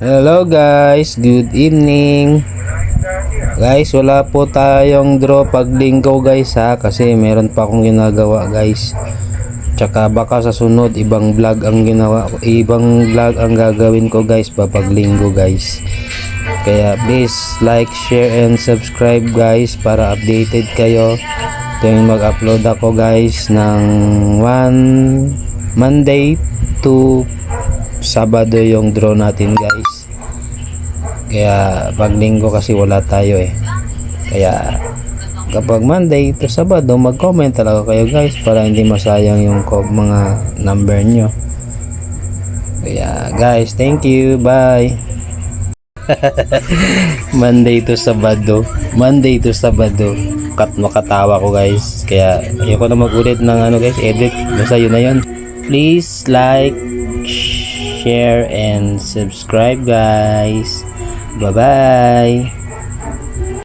Hello guys, good evening. Guys, wala po tayong draw pag linggo guys ha, kasi meron pa akong ginagawa guys. Tsaka baka sa sunod ibang vlog ang gagawin ko guys pag linggo guys. Kaya please like, share and subscribe guys para updated kayo tuwing mag-upload ako guys ng Monday to Sabado yung draw natin guys. Kaya pag linggo kasi wala tayo Kaya kapag Monday to Sabado mag-comment talaga kayo guys para hindi masayang yung mga number nyo. Kaya guys, thank you, bye. Monday to Sabado makatawa ko guys, kaya ayoko na mag-ulit ng guys, edit, basta yun na yun. Please like, share and subscribe guys. Bye bye.